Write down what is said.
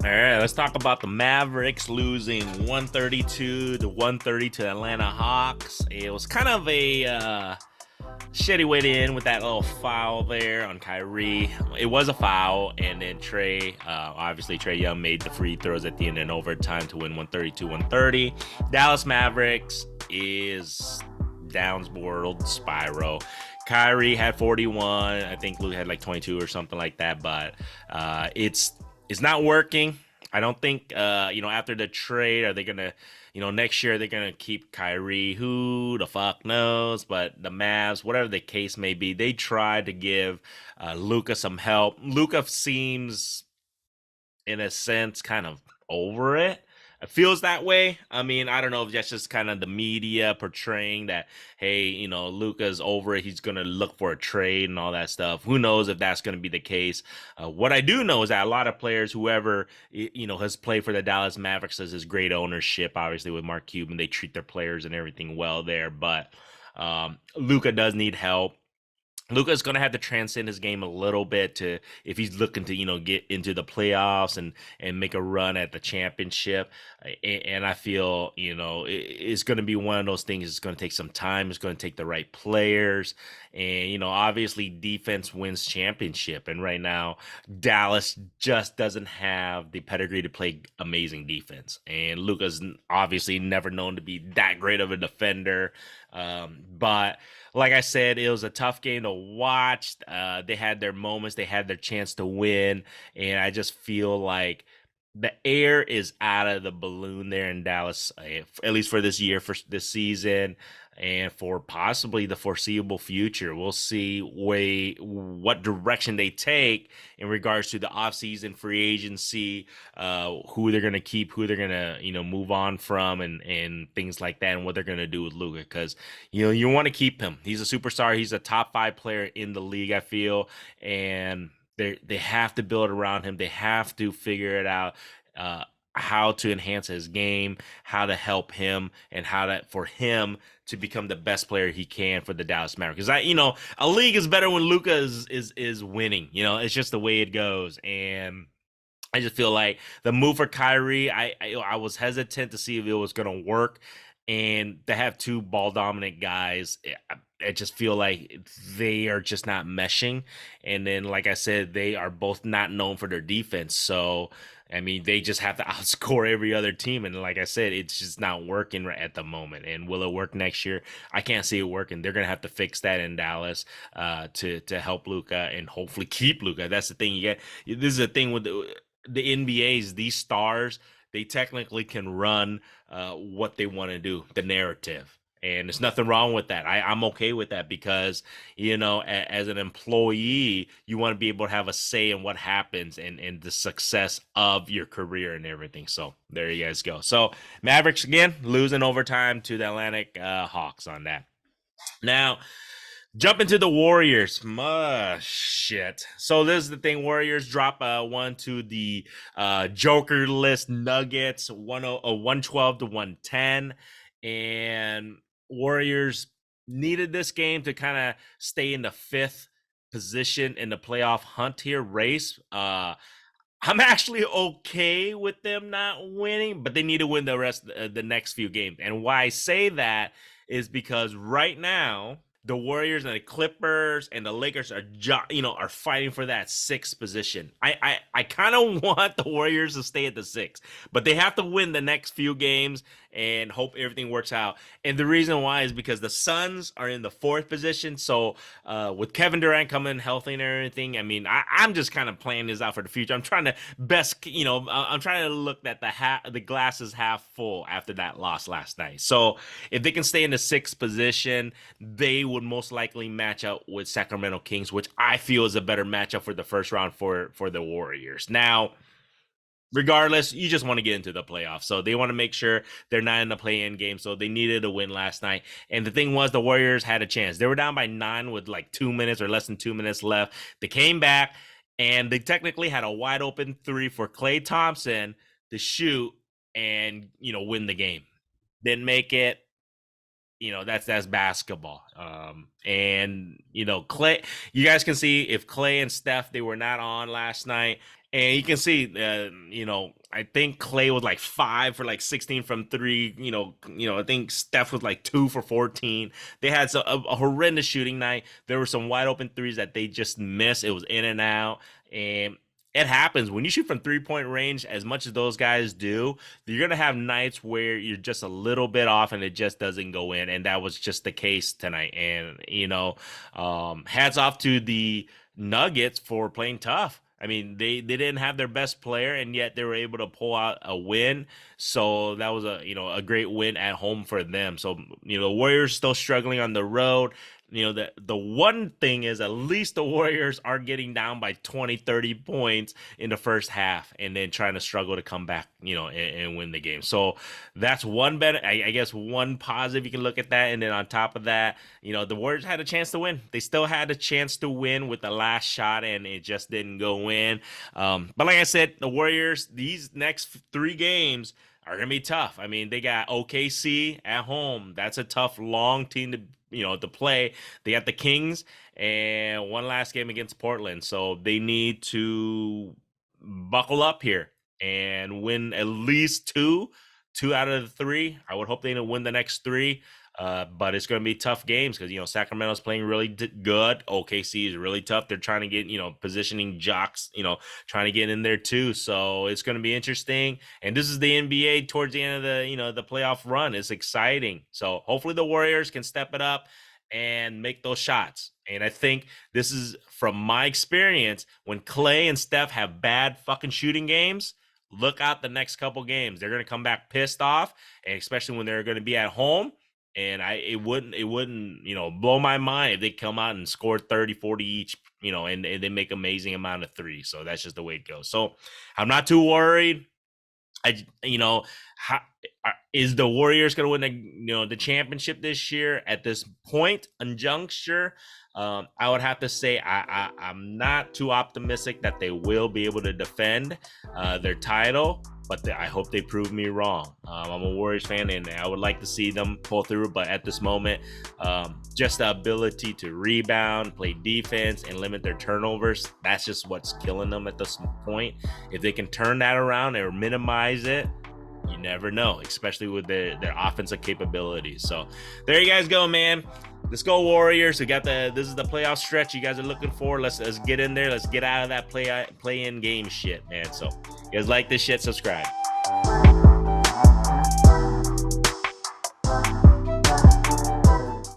All right, let's talk about the Mavericks losing 132-130 to Atlanta Hawks. It was kind of a shitty way to end with that little foul there on Kyrie. It was a foul, and then obviously Trae Young made the free throws at the end in overtime to win 132-130. Dallas Mavericks is downward spiral. Kyrie had 41. I think Luke had like 22 or something like that, but it's not working. I don't think after the trade, are they gonna next year they're gonna keep Kyrie? Who the fuck knows? But the Mavs, whatever the case may be, they tried to give Luka some help. Luka seems, in a sense, kind of over it. It feels that way. I mean, I don't know if that's just kind of the media portraying that, hey, Luka's over it. He's going to look for a trade and all that stuff. Who knows if that's going to be the case? What I do know is that a lot of players, whoever, has played for the Dallas Mavericks, has this great ownership, obviously, with Mark Cuban. They treat their players and everything well there. But Luka does need help. Luka's going to have to transcend his game a little bit to if he's looking to get into the playoffs and make a run at the championship. And I feel it's going to be one of those things. It's going to take some time. It's going to take the right players, and obviously defense wins championship. And right now Dallas just doesn't have the pedigree to play amazing defense. And Luka's obviously never known to be that great of a defender. But like I said, it was a tough game to watch. They had their moments, they had their chance to win, and I just feel like the air is out of the balloon there in Dallas, at least for this year, for this season, and for possibly the foreseeable future. We'll see what direction they take in regards to the offseason free agency, who they're going to keep, who they're going to move on from, and things like that, and what they're going to do with Luka, because you want to keep him. He's a superstar. He's a top 5 player in the league, I feel, and they have to build around him. They have to figure it out. How to enhance his game, how to help him, and for him to become the best player he can for the Dallas Mavericks. Because a league is better when Luka is winning. It's just the way it goes. And I just feel like the move for Kyrie, I was hesitant to see if it was going to work. And to have two ball dominant guys, I just feel like they are just not meshing. And then, like I said, they are both not known for their defense. So, I mean, they just have to outscore every other team. And like I said, it's just not working at the moment. And will it work next year? I can't see it working. They're going to have to fix that in Dallas to help Luka and hopefully keep Luka. That's the thing. This is the thing with the NBA's, these stars, they technically can run what they want to do, the narrative. And there's nothing wrong with that. I'm okay with that because, as an employee, you want to be able to have a say in what happens and the success of your career and everything. So there you guys go. So Mavericks, again, losing overtime to the Atlantic Hawks on that. Now, jump into the Warriors. Shit. So this is the thing. Warriors drop one to the Joker list Nuggets, 112-110. And Warriors needed this game to kind of stay in the 5th position in the playoff hunt here, race. I'm actually okay with them not winning, but they need to win the next few games. And why I say that is because right now the Warriors and the Clippers and the Lakers are fighting for that 6th position. I kind of want the Warriors to stay at the 6th, but they have to win the next few games and hope everything works out. And the reason why is because the Suns are in the 4th position. So with Kevin Durant coming healthy and everything, I mean, I'm just kind of playing this out for the future. I'm trying to I'm trying to look at the glass is half full after that loss last night. So if they can stay in the 6th position, they would most likely match up with Sacramento Kings, which I feel is a better matchup for the first round for the Warriors. Now, regardless, you just want to get into the playoffs. So they want to make sure they're not in the play-in game. So they needed a win last night. And the thing was, the Warriors had a chance. They were down by 9 with like 2 minutes or less than 2 minutes left. They came back, and they technically had a wide open 3 for Klay Thompson to shoot and, win the game. Didn't make it. That's basketball. And Klay, you guys can see if Klay and Steph, they were not on last night, And you can see, I think Clay was like 5 for like 16 from three. I think Steph was like 2 for 14. They had a horrendous shooting night. There were some wide open threes that they just missed. It was in and out, and it happens when you shoot from 3 point range. As much as those guys do, you're gonna have nights where you're just a little bit off and it just doesn't go in, and that was just the case tonight. And hats off to the Nuggets for playing tough. I mean, they didn't have their best player, and yet they were able to pull out a win. So that was a great win at home for them. So the Warriors still struggling on the road. The one thing is, at least the Warriors are getting down by 20, 30 points in the first half and then trying to struggle to come back, and win the game. So that's one better, I guess, one positive you can look at that. And then on top of that, the Warriors had a chance to win. They still had a chance to win with the last shot, and it just didn't go in. But like I said, the Warriors, these next 3 games are going to be tough. I mean, they got OKC at home. That's a tough, long team to play. They got the Kings and one last game against Portland. So they need to buckle up here and win at least two out of the 3. I would hope they win the next 3. But it's going to be tough games because, Sacramento's playing really good. OKC is really tough. They're trying to get, positioning jocks, trying to get in there too. So it's going to be interesting. And this is the NBA towards the end of the playoff run. It's exciting. So hopefully the Warriors can step it up and make those shots. And I think this is, from my experience, when Clay and Steph have bad fucking shooting games, look out the next couple games. They're going to come back pissed off, and especially when they're going to be at home. And it wouldn't, blow my mind if they come out and score 30, 40 each, and they make amazing amount of threes. So that's just the way it goes. So I'm not too worried. Is the Warriors going to win the championship this year at this point in juncture? I would have to say I'm not too optimistic that they will be able to defend their title, but I hope they prove me wrong. I'm a Warriors fan, and I would like to see them pull through, but at this moment, just the ability to rebound, play defense, and limit their turnovers, that's just what's killing them at this point. If they can turn that around or minimize it, you never know, especially with their offensive capabilities. So there you guys go, man. Let's go Warriors. This is the playoff stretch you guys are looking for. Let's get in there. Let's get out of that play-in game shit, man. So you guys like this shit, subscribe.